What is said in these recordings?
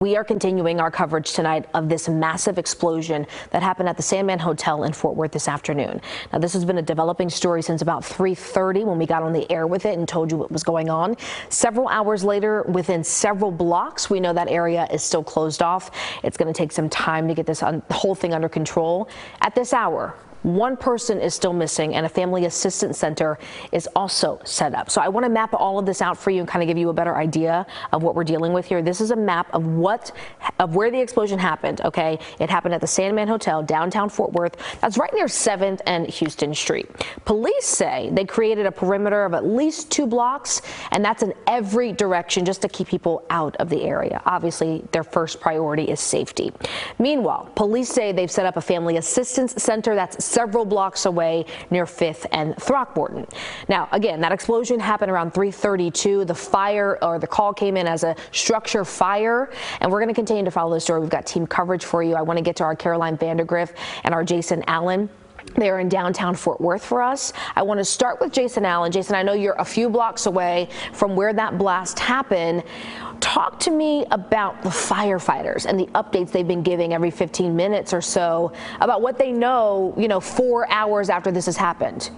We are continuing our coverage tonight of this massive explosion that happened at the Sandman Hotel in Fort Worth this afternoon. Now, this has been a developing story since about 3:30 when we got on the air with it and told you what was going on. Several hours later, within several blocks, we know that area is still closed off. It's going to take some time to get this whole thing under control. At this hour, one person is still missing, and a family assistance center is also set up. So I want to map all of this out for you and kind of give you a better idea of what we're dealing with here. This is a map of where the explosion happened. Okay, it happened at the Sandman Hotel, downtown Fort Worth. That's right near 7th and Houston Street. Police say they created a perimeter of at least 2 blocks, and that's in every direction just to keep people out of the area. Obviously, their first priority is safety. Meanwhile, police say they've set up a family assistance center that's several blocks away near 5th and Throckmorton. Now, again, that explosion happened around 3:32. The call came in as a structure fire, and we're going to continue to follow the story. We've got team coverage for you. I want to get to our Caroline Vandergriff and our Jason Allen. They are in downtown Fort Worth for us. I want to start with Jason Allen. Jason, I know you're a few blocks away from where that blast happened. Talk to me about the firefighters and the updates they've been giving every 15 minutes or so about what they know, 4 hours after this has happened.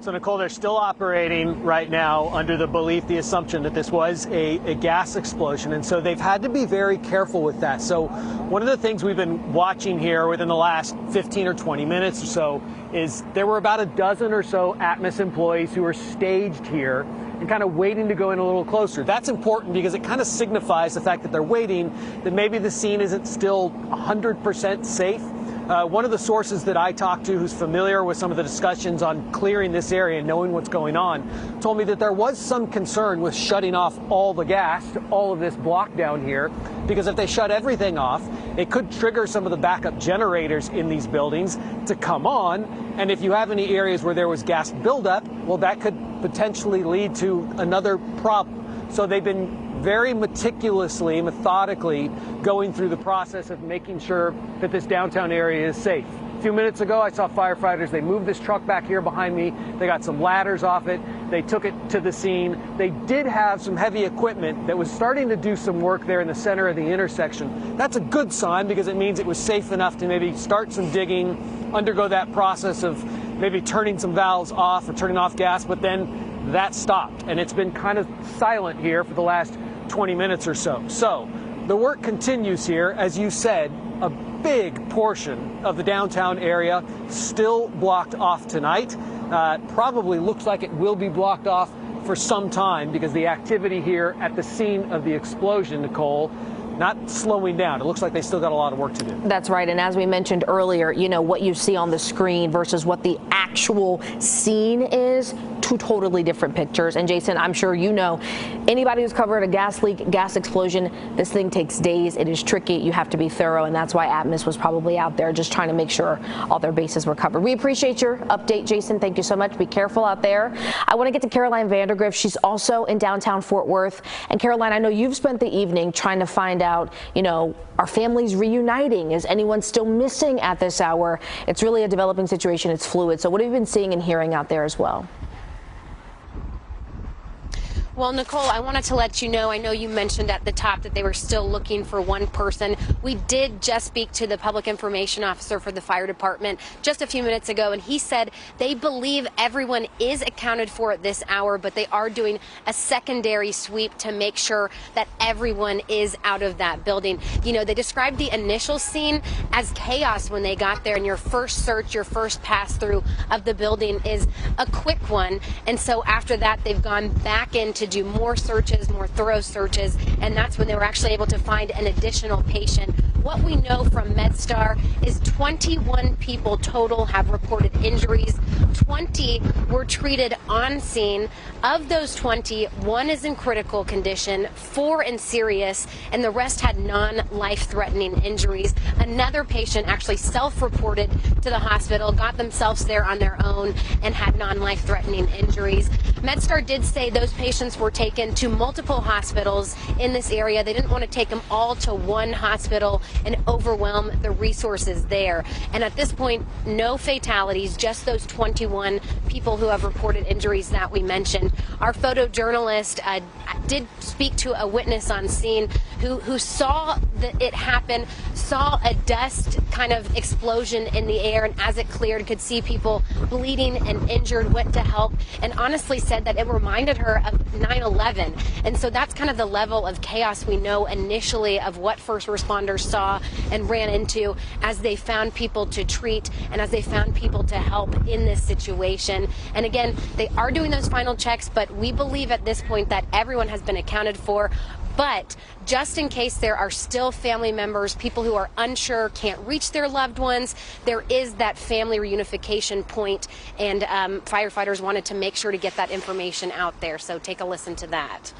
So, Nicole, they're still operating right now under the belief, the assumption that this was a gas explosion. And so they've had to be very careful with that. So one of the things we've been watching here within the last 15 or 20 minutes or so is there were about a dozen or so Atmos employees who were staged here and kind of waiting to go in a little closer. That's important because it kind of signifies the fact that they're waiting, that maybe the scene isn't still 100% safe. One of the sources that I talked to who's familiar with some of the discussions on clearing this area and knowing what's going on told me that there was some concern with shutting off all the gas to all of this block down here, because if they shut everything off, it could trigger some of the backup generators in these buildings to come on. And if you have any areas where there was gas buildup, well, that could potentially lead to another problem. So they've been very meticulously, methodically going through the process of making sure that this downtown area is safe. A few minutes ago, I saw firefighters. They moved this truck back here behind me. They got some ladders off it. They took it to the scene. They did have some heavy equipment that was starting to do some work there in the center of the intersection. That's a good sign because it means it was safe enough to maybe start some digging, undergo that process of maybe turning some valves off or turning off gas, but then that stopped. And it's been kind of silent here for the last 20 minutes or so. So the work continues here. As you said, a big portion of the downtown area still blocked off tonight. Probably looks like it will be blocked off for some time because the activity here at the scene of the explosion, Nicole, not slowing down. It looks like they still got a lot of work to do. That's right. And as we mentioned earlier, what you see on the screen versus what the actual scene is, 2 totally different pictures. And Jason, I'm sure anybody who's covered a gas leak, gas explosion, this thing takes days. It is tricky. You have to be thorough. And that's why Atmos was probably out there just trying to make sure all their bases were covered. We appreciate your update, Jason. Thank you so much. Be careful out there. I want to get to Caroline Vandergriff. She's also in downtown Fort Worth. And Caroline, I know you've spent the evening trying to find out, are families reuniting? Is anyone still missing at this hour? It's really a developing situation. It's fluid. So what have you been seeing and hearing out there as well? Well, Nicole, I wanted to let you know, I know you mentioned at the top that they were still looking for one person. We did just speak to the public information officer for the fire department just a few minutes ago, and he said they believe everyone is accounted for at this hour, but they are doing a secondary sweep to make sure that everyone is out of that building. They described the initial scene as chaos when they got there, and your first search, your first pass through of the building is a quick one. And so after that, they've gone back into do more searches, more thorough searches, and that's when they were actually able to find an additional patient. What we know from MedStar is 21 people total have reported injuries. 20 were treated on scene. Of those 20, 1 is in critical condition, 4 in serious, and the rest had non-life-threatening injuries. Another patient actually self-reported to the hospital, got themselves there on their own, and had non-life-threatening injuries. MedStar did say those patients were taken to multiple hospitals in this area. They didn't want to take them all to one hospital and overwhelm the resources there. And at this point, no fatalities, just those 21 people people who have reported injuries that we mentioned. Our photojournalist did speak to a witness on scene who saw it happen, saw a dust kind of explosion in the air, and as it cleared could see people bleeding and injured, went to help, and honestly said that it reminded her of 9/11. And so that's kind of the level of chaos we know initially of what first responders saw and ran into as they found people to treat and as they found people to help in this situation. And again, they are doing those final checks, but we believe at this point that everyone has been accounted for. But just in case there are still family members, people who are unsure, can't reach their loved ones, there is that family reunification point, and firefighters wanted to make sure to get that information out there. So take a listen to that.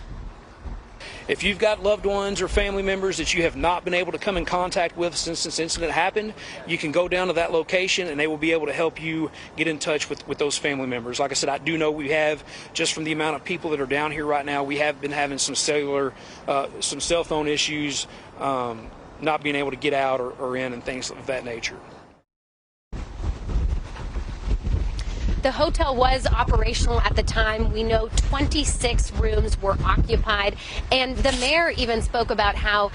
If you've got loved ones or family members that you have not been able to come in contact with since this incident happened, you can go down to that location and they will be able to help you get in touch with those family members. Like I said, I do know we have, just from the amount of people that are down here right now, we have been having some some cell phone issues, not being able to get out or in and things of that nature. The hotel was operational at the time. We know 26 rooms were occupied, and the mayor even spoke about how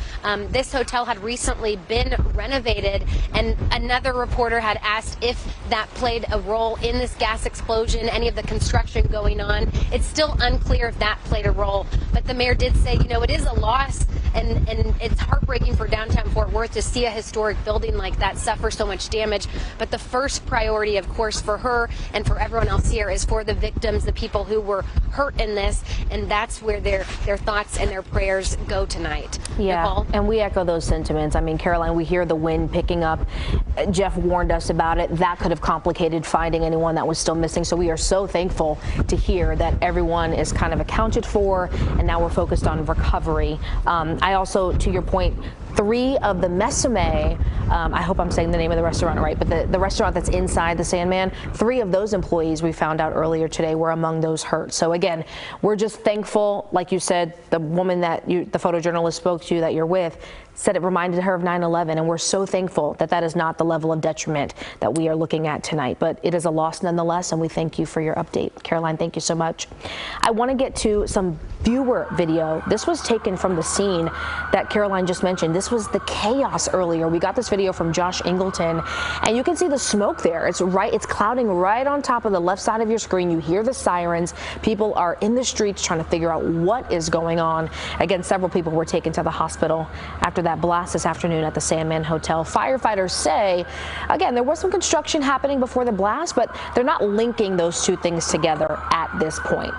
this hotel had recently been renovated, and another reporter had asked if that played a role in this gas explosion, any of the construction going on. It's still unclear if that played a role, but the mayor did say, you know, it is a loss, and it's heartbreaking for downtown Fort Worth to see a historic building like that suffer so much damage. But the first priority, of course, for her and for everyone else here is for the victims, the people who were hurt in this, and that's where their thoughts and their prayers go tonight. Yeah, Nicole? And we echo those sentiments. I mean, Caroline, we hear the wind picking up. Jeff warned us about it. That could have complicated finding anyone that was still missing. So we are so thankful to hear that everyone is kind of accounted for, and now we're focused on recovery. I also, to your point, 3 of the Mesame, I hope I'm saying the name of the restaurant right, but the restaurant that's inside the Sandman, 3 of those employees we found out earlier today were among those hurt. So again, we're just thankful. Like you said, the woman that the photojournalist spoke to that you're with said it reminded her of 9/11, and we're so thankful that that is not the level of detriment that we are looking at tonight. But it is a loss nonetheless, and we thank you for your update. Caroline, thank you so much. I want to get to some viewer video. This was taken from the scene that Caroline just mentioned. This was the chaos earlier. We got this video from Josh Ingleton, and you can see the smoke there. It's clouding right on top of the left side of your screen. You hear the sirens. People are in the streets trying to figure out what is going on. Again, several people were taken to the hospital after that blast this afternoon at the Sandman Hotel. Firefighters say, again, there was some construction happening before the blast, but they're not linking those two things together at this point.